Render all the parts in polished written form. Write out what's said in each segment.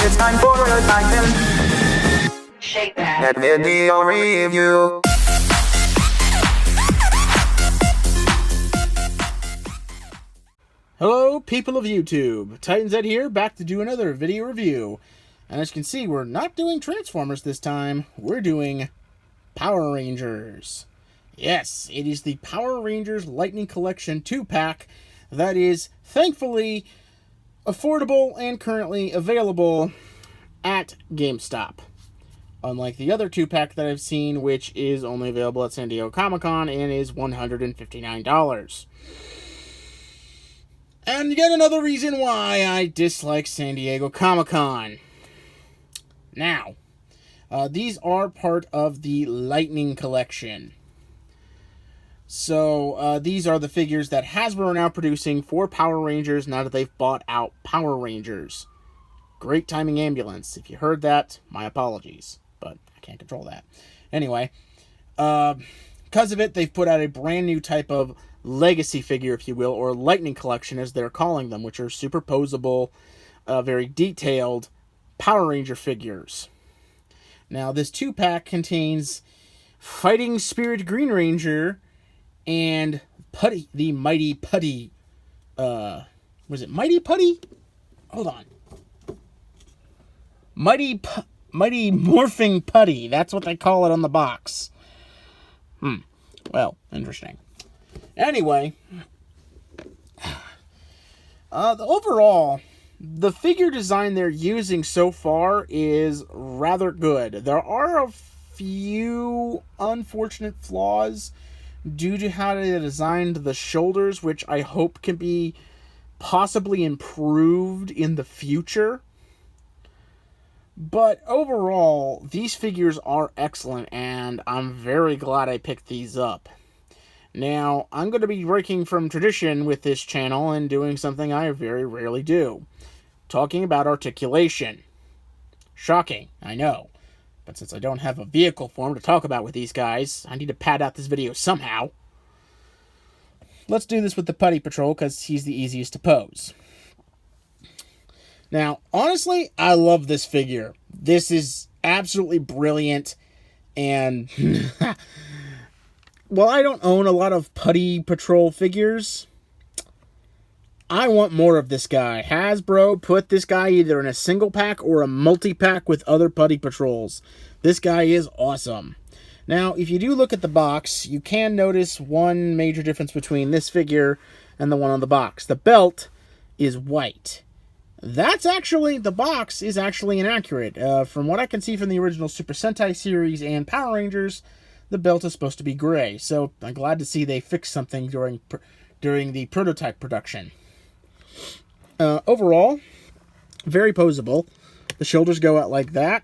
It's time for a Titan Shake that video review. Hello, people of YouTube. Titans Ed here, back to do another video review. And as you can see, we're not doing Transformers this time. We're doing Power Rangers. Yes, it is the Power Rangers Lightning Collection 2-pack that is, thankfully, affordable and currently available at GameStop. Unlike the other 2-pack that I've seen, which is only available at San Diego Comic-Con and is $159. And yet another reason why I dislike San Diego Comic-Con. Now, these are part of the Lightning Collection. So, these are the figures that Hasbro are now producing for Power Rangers now that they've bought out Power Rangers. Great timing, ambulance. If you heard that, my apologies. But I can't control that. Anyway, because of it, they've put out a brand new type of legacy figure, if you will, or Lightning Collection as they're calling them, which are superposable, very detailed Power Ranger figures. Now, this 2-pack contains Fighting Spirit Green Ranger and Putty, the Mighty Putty. Was it Mighty Putty? Hold on. Mighty Morphing Putty. That's what they call it on the box. Well, interesting. Anyway, overall, the figure design they're using so far is rather good. There are a few unfortunate flaws due to how they designed the shoulders, which I hope can be possibly improved in the future. But overall, these figures are excellent, and I'm very glad I picked these up. Now, I'm going to be breaking from tradition with this channel and doing something I very rarely do. Talking about articulation. Shocking, I know. But since I don't have a vehicle form to talk about with these guys, I need to pad out this video somehow. Let's do this with the Putty Patrol, because he's the easiest to pose. Now, honestly, I love this figure. This is absolutely brilliant, and while I don't own a lot of Putty Patrol figures, I want more of this guy. Hasbro put this guy either in a single pack or a multi-pack with other Putty Patrols. This guy is awesome. Now, if you do look at the box, you can notice one major difference between this figure and the one on the box. The belt is white. That's actually, the box is actually inaccurate. From what I can see from the original Super Sentai series and Power Rangers, the belt is supposed to be gray, so I'm glad to see they fixed something during the prototype production. Overall, very poseable. The shoulders go out like that.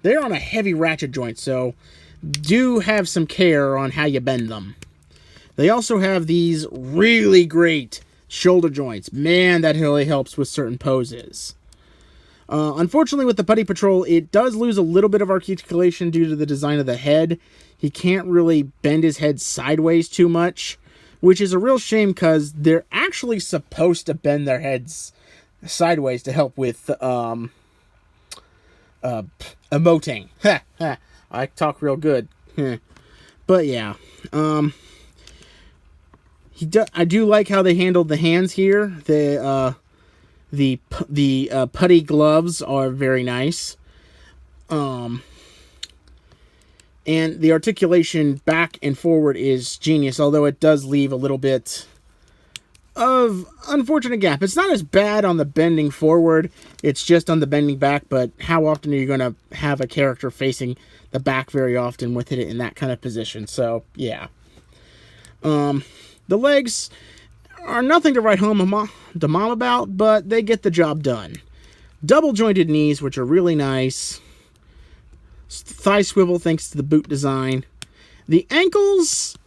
They're on a heavy ratchet joint, so do have some care on how you bend them. They also have these really great shoulder joints. Man, that really helps with certain poses. Unfortunately, with the Putty Patrol, it does lose a little bit of articulation due to the design of the head. He can't really bend his head sideways too much, which is a real shame because they're actually supposed to bend their heads sideways to help with emoting. I talk real good. But yeah, I do like how they handled the hands here. The putty gloves are very nice. And the articulation back and forward is genius, although it does leave a little bit of unfortunate gap. It's not as bad on the bending forward, it's just on the bending back, but how often are you going to have a character facing the back very often with it in that kind of position? So, yeah. The legs are nothing to write home to mom about, but they get the job done. Double jointed knees, which are really nice. Thigh swivel thanks to the boot design. The ankles,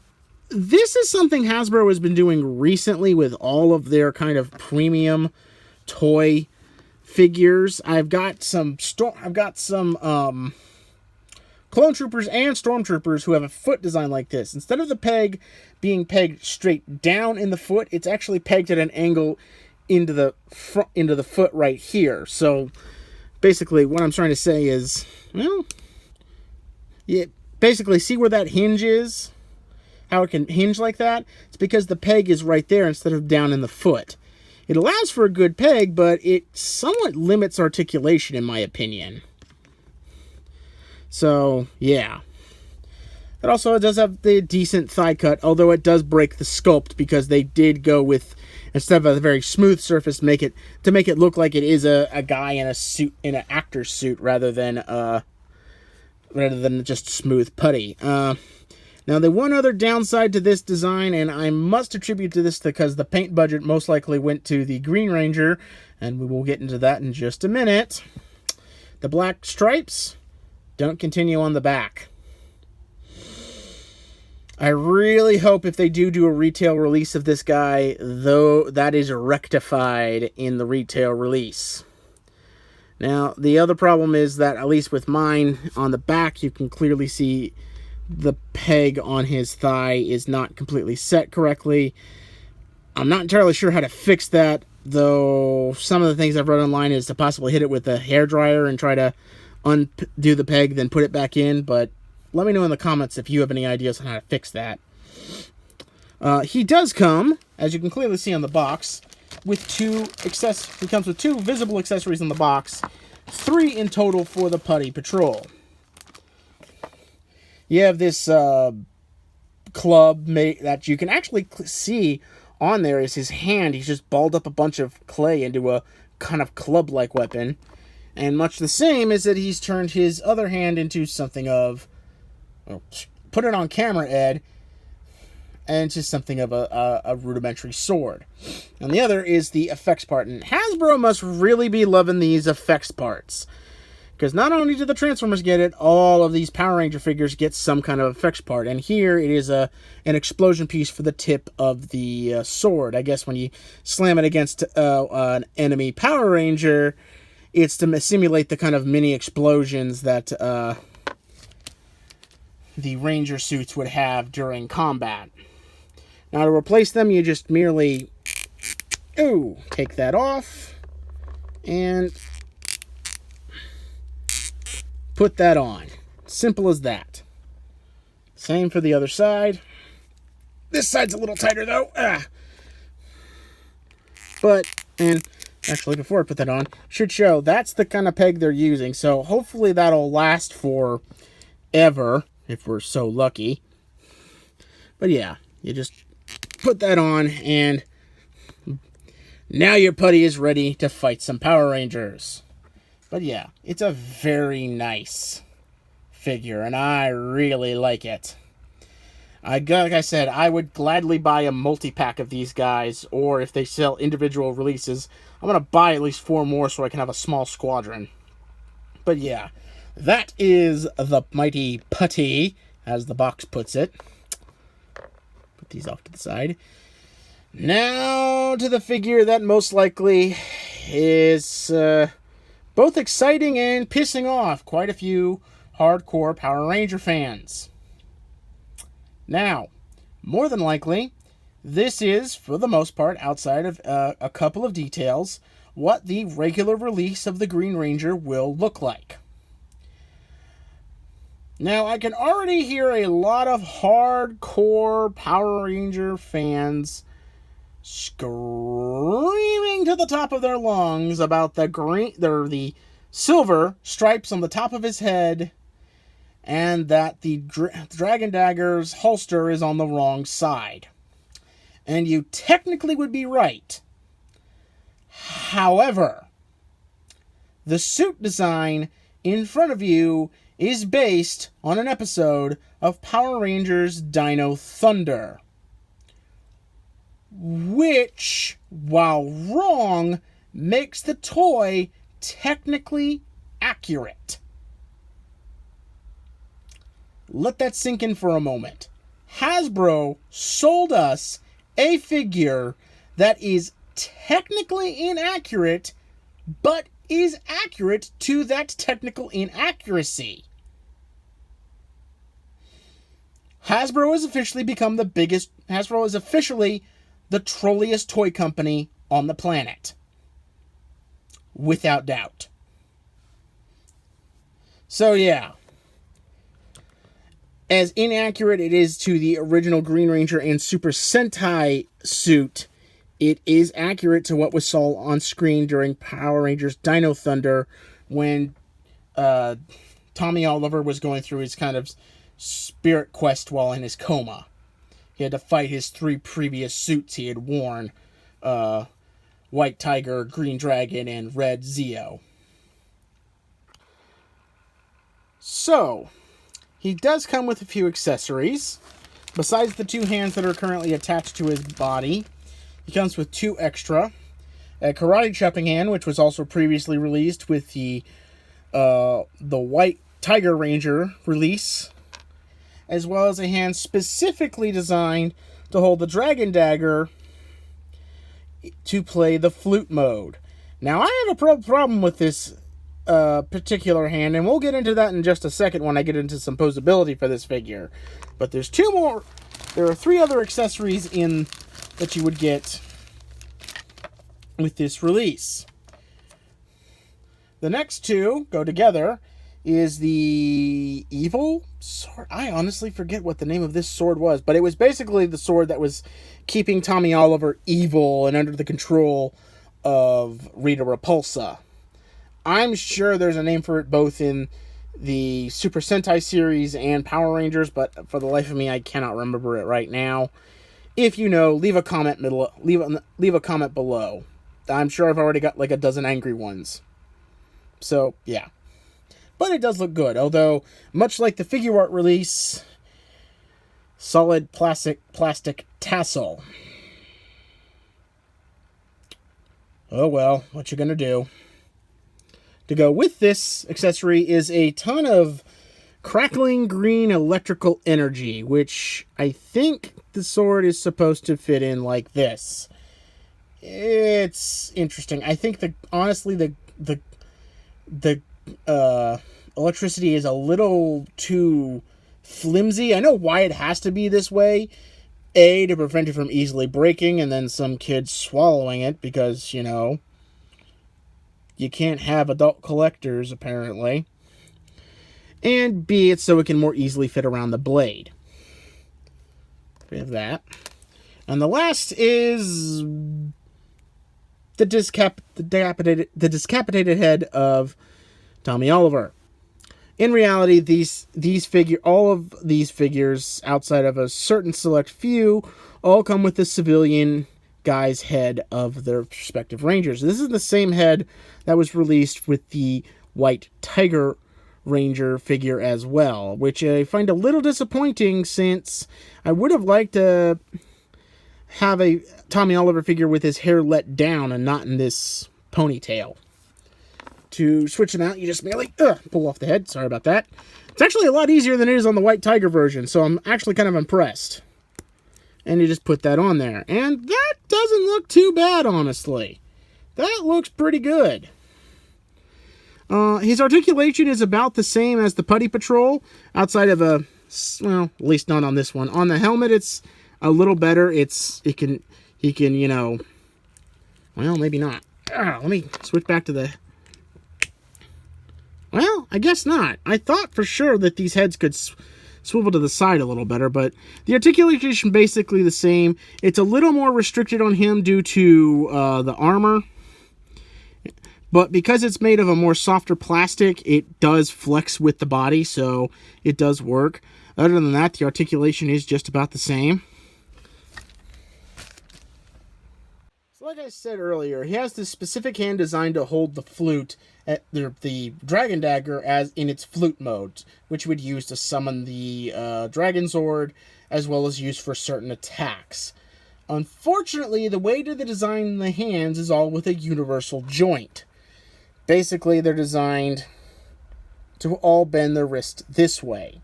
this is something Hasbro has been doing recently with all of their kind of premium toy figures. I've got some Clone Troopers and Stormtroopers who have a foot design like this. Instead of the peg being pegged straight down in the foot, it's actually pegged at an angle into the foot right here. So basically what I'm trying to say is, well, yeah, basically see where that hinge is? How it can hinge like that? It's because the peg is right there instead of down in the foot. It allows for a good peg, but it somewhat limits articulation, in my opinion. So, yeah. It also does have the decent thigh cut, although it does break the sculpt because they did go with, instead of a very smooth surface, to make it look like it is a guy in a suit, in an actor's suit, rather than just smooth putty. Now, the one other downside to this design, and I must attribute to this because the paint budget most likely went to the Green Ranger, and we will get into that in just a minute. The black stripes don't continue on the back. I really hope if they do a retail release of this guy, though, that is rectified in the retail release. Now, the other problem is that, at least with mine, on the back, you can clearly see the peg on his thigh is not completely set correctly. I'm not entirely sure how to fix that, though some of the things I've read online is to possibly hit it with a hairdryer and try to undo the peg, then put it back in, but let me know in the comments if you have any ideas on how to fix that. He does come, as you can clearly see on the box, with he comes with 2 visible accessories in the box, 3 in total for the Putty Patrol. You have this club that you can actually see on there is his hand. He's just balled up a bunch of clay into a kind of club-like weapon. And much the same is that he's turned his other hand into something of, put it on camera, Ed, and into something of a rudimentary sword. And the other is the effects part. And Hasbro must really be loving these effects parts. Because not only do the Transformers get it, all of these Power Ranger figures get some kind of effects part. And here it is an explosion piece for the tip of the sword. I guess when you slam it against an enemy Power Ranger, it's to simulate the kind of mini explosions that the Ranger suits would have during combat. Now to replace them, you just merely take that off and put that on. Simple as that. Same for the other side. This side's a little tighter though. But, and actually before I put that on, should show that's the kind of peg they're using. So hopefully that'll last for ever, if we're so lucky. But yeah, you just put that on and now your putty is ready to fight some Power Rangers. But yeah, it's a very nice figure, and I really like it. Like I said, I would gladly buy a multi-pack of these guys, or if they sell individual releases, I'm going to buy at least 4 more so I can have a small squadron. But yeah, that is the mighty Putty, as the box puts it. Put these off to the side. Now to the figure that most likely is both exciting and pissing off quite a few hardcore Power Ranger fans. Now, more than likely, this is, for the most part, outside of a couple of details, what the regular release of the Green Ranger will look like. Now, I can already hear a lot of hardcore Power Ranger fans screaming to the top of their lungs about the silver stripes on the top of his head, and that the Dragon Dagger's holster is on the wrong side. And you technically would be right. However, the suit design in front of you is based on an episode of Power Rangers Dino Thunder, which, while wrong, makes the toy technically accurate. Let that sink in for a moment. Hasbro sold us a figure that is technically inaccurate, but is accurate to that technical inaccuracy. Hasbro has officially become Hasbro is officially the trolliest toy company on the planet. Without doubt. So yeah, as inaccurate it is to the original Green Ranger and Super Sentai suit, it is accurate to what was saw on screen during Power Rangers Dino Thunder when Tommy Oliver was going through his kind of spirit quest while in his coma. He had to fight his 3 previous suits he had worn. White Tiger, Green Dragon, and Red Zeo. So, he does come with a few accessories. Besides the 2 hands that are currently attached to his body, he comes with 2 extra. A karate chopping hand, which was also previously released with the White Tiger Ranger release, as well as a hand specifically designed to hold the Dragon Dagger to play the flute mode. Now, I have a problem with this particular hand, and we'll get into that in just a second when I get into some posability for this figure. But there's 2 more. There are 3 other accessories in that you would get with this release. The next 2 go together is the evil sword. I honestly forget what the name of this sword was, but it was basically the sword that was keeping Tommy Oliver evil and under the control of Rita Repulsa. I'm sure there's a name for it both in the Super Sentai series and Power Rangers, but for the life of me, I cannot remember it right now. If you know, leave a comment leave a comment below. I'm sure I've already got like a dozen angry ones. So, yeah. But it does look good, although, much like the figure art release, solid plastic tassel. Oh well, what you gonna do? To go with this accessory is a ton of crackling green electrical energy, which I think the sword is supposed to fit in like this. It's interesting. I think honestly the electricity is a little too flimsy. I know why it has to be this way. A, to prevent it from easily breaking, and then some kids swallowing it because, you know, you can't have adult collectors, apparently. And B, it's so it can more easily fit around the blade. We have that. And the last is the decapitated head of Tommy Oliver. In reality, all of these figures, outside of a certain select few, all come with the civilian guy's head of their respective Rangers. This is the same head that was released with the White Tiger Ranger figure as well, which I find a little disappointing since I would have liked to have a Tommy Oliver figure with his hair let down and not in this ponytail. To switch them out, you just merely pull off the head. Sorry about that. It's actually a lot easier than it is on the White Tiger version, so I'm actually kind of impressed. And you just put that on there. And that doesn't look too bad, honestly. That looks pretty good. His articulation is about the same as the Putty Patrol, outside of well, at least not on this one. On the helmet, it's a little better. He can, you know, well, maybe not. Let me switch back to the... Well, I guess not. I thought for sure that these heads could swivel to the side a little better, but the articulation basically the same. It's a little more restricted on him due to the armor, but because it's made of a more softer plastic, it does flex with the body, so it does work. Other than that, the articulation is just about the same. So like I said earlier, he has this specific hand designed to hold the flute, the Dragon Dagger, as in its flute mode, which would use to summon the Dragon Zord, as well as use for certain attacks. Unfortunately, the way to design the hands is all with a universal joint. Basically, they're designed to all bend their wrist this way.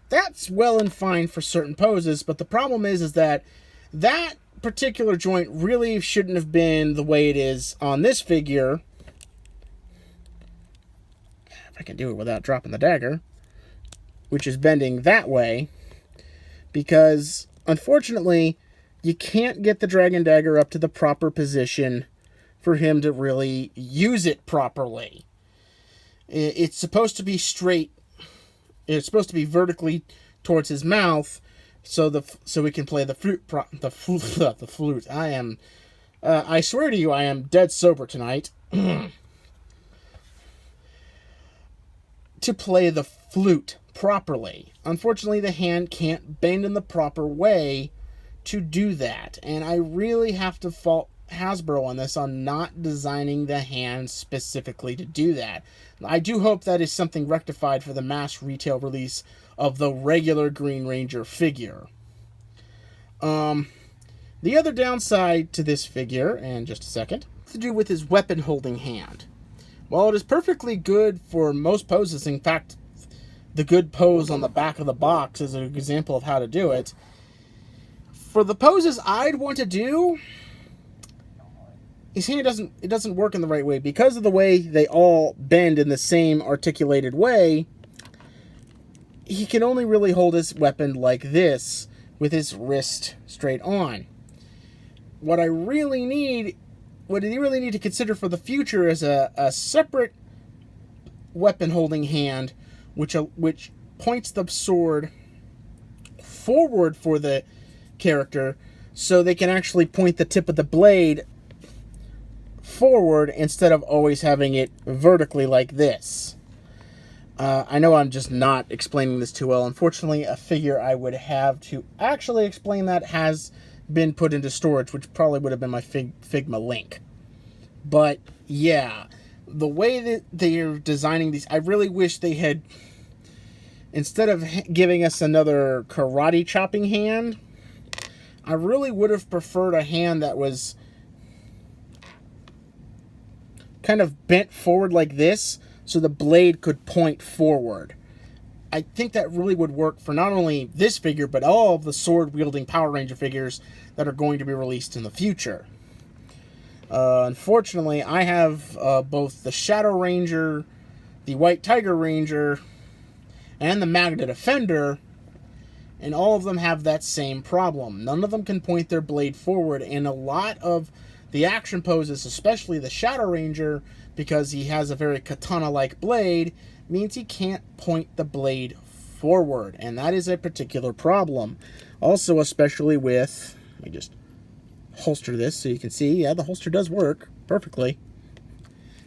That's well and fine for certain poses, but the problem is that particular joint really shouldn't have been the way it is on this figure. If I can do it without dropping the dagger, which is bending that way, because unfortunately you can't get the Dragon Dagger up to the proper position for him to really use it properly. It's supposed to be straight. It's supposed to be vertically towards his mouth, so we can play the flute. I swear to you, I am dead sober tonight. To play the flute properly. Unfortunately, the hand can't bend in the proper way to do that, and I really have to fault Hasbro on this, on not designing the hand specifically to do that. I do hope that is something rectified for the mass retail release of the regular Green Ranger figure. The other downside to this figure, and just a second, has to do with his weapon holding hand. While it is perfectly good for most poses, in fact, the good pose on the back of the box is an example of how to do it. For the poses I'd want to do, his hand doesn't work in the right way. Because of the way they all bend in the same articulated way, he can only really hold his weapon like this, with his wrist straight on. What you really need to consider for the future is a separate weapon holding hand, which points the sword forward for the character, so they can actually point the tip of the blade forward instead of always having it vertically like this. I know I'm just not explaining this too well. Unfortunately, a figure I would have to actually explain that has been put into storage, which probably would have been my Figma link. But yeah, the way that they are designing these, I really wish they had, instead of giving us another karate chopping hand, I really would have preferred a hand that was kind of bent forward like this, so the blade could point forward. I think that really would work for not only this figure, but all of the sword-wielding Power Ranger figures that are going to be released in the future. Unfortunately, I have both the Shadow Ranger, the White Tiger Ranger, and the Magna Defender, and all of them have that same problem. None of them can point their blade forward, and a lot of the action poses, especially the Shadow Ranger, because he has a very katana-like blade, means he can't point the blade forward, and that is a particular problem. Also, especially with, let me just holster this so you can see, yeah, the holster does work perfectly,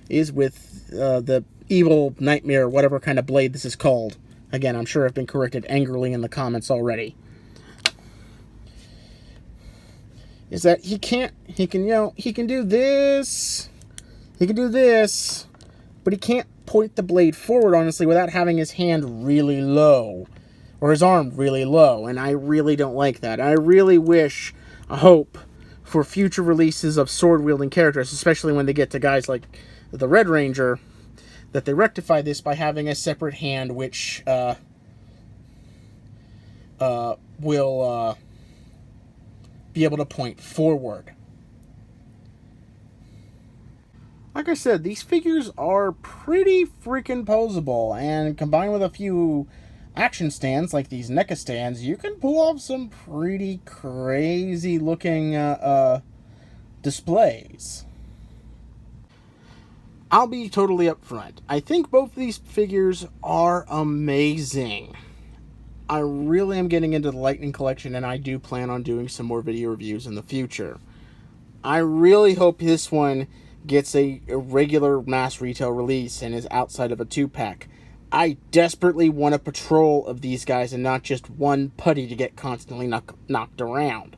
is with the evil nightmare, whatever kind of blade this is called. Again, I'm sure I've been corrected angrily in the comments already. Is that he can do this, but he can't point the blade forward, honestly, without having his hand really low, or his arm really low, and I really don't like that. I really hope for future releases of sword-wielding characters, especially when they get to guys like the Red Ranger, that they rectify this by having a separate hand which will be able to point forward. Like I said, these figures are pretty freaking posable, and combined with a few action stands like these NECA stands, you can pull off some pretty crazy looking displays. I'll be totally upfront. I think both of these figures are amazing. I really am getting into the Lightning Collection, and I do plan on doing some more video reviews in the future. I really hope this one gets a regular mass retail release and is outside of a 2-pack. I desperately want a patrol of these guys and not just one putty to get constantly knocked around.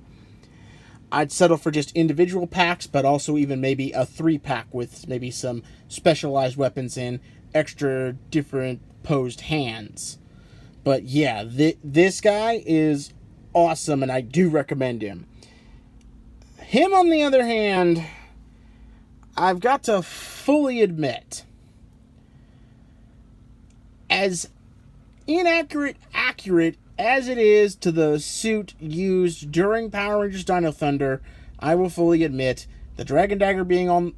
I'd settle for just individual packs, but also even maybe a 3-pack with maybe some specialized weapons and extra different posed hands. But yeah, this guy is awesome, and I do recommend him. Him, on the other hand, I've got to fully admit, as accurate as it is to the suit used during Power Rangers Dino Thunder, I will fully admit the Dragon Dagger being on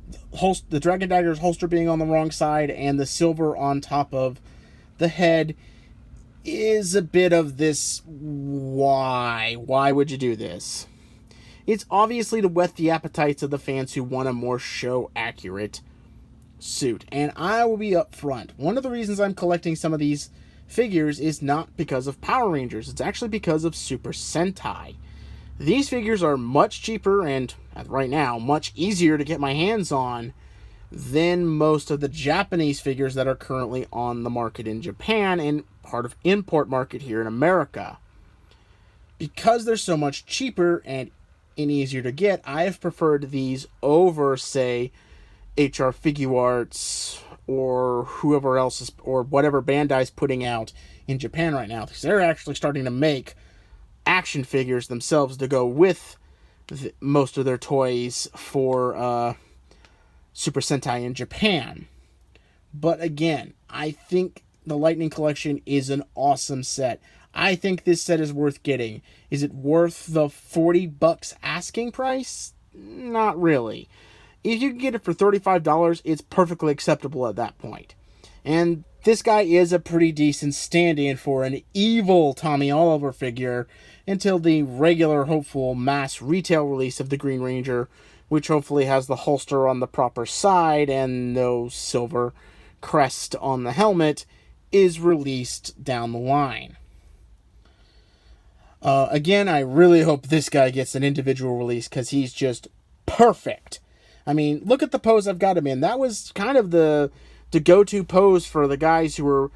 the Dragon Dagger's holster being on the wrong side and the silver on top of the head is a bit of this. Why would you do this? It's obviously to whet the appetites of the fans who want a more show accurate suit. And I will be upfront. One of the reasons I'm collecting some of these figures is not because of Power Rangers. It's actually because of Super Sentai. These figures are much cheaper and, right now, much easier to get my hands on than most of the Japanese figures that are currently on the market in Japan and part of import market here in America. Because they're so much cheaper and easier to get, I have preferred these over, say, HR Figuarts or whoever else is, or whatever Bandai's putting out in Japan right now, because they're actually starting to make action figures themselves to go with most of their toys for Super Sentai in Japan. But again, I think the Lightning Collection is an awesome set. I think this set is worth getting. Is it worth the $40 asking price? Not really. If you can get it for $35, it's perfectly acceptable at that point. And this guy is a pretty decent stand-in for an evil Tommy Oliver figure until the regular, hopeful, mass retail release of the Green Ranger, which hopefully has the holster on the proper side and no silver crest on the helmet, is released down the line. Again, I really hope this guy gets an individual release because he's just perfect. I mean, look at the pose I've got him in. That was kind of the go-to pose for the guys who were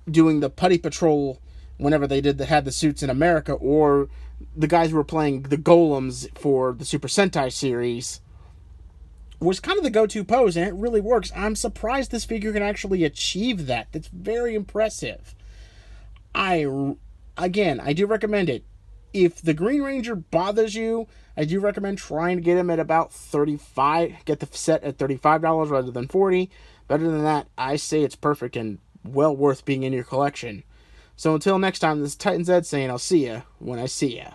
doing the Putty Patrol whenever they had the suits in America, or the guys who were playing the golems for the Super Sentai series. Was kind of the go-to pose, and it really works. I'm surprised this figure can actually achieve that. That's very impressive. I do recommend it. If the Green Ranger bothers you, I do recommend trying to get him at about $35. Get the set at $35 rather than $40. Better than that, I say it's perfect and well worth being in your collection. So until next time, this is Titan Zed saying I'll see ya when I see ya.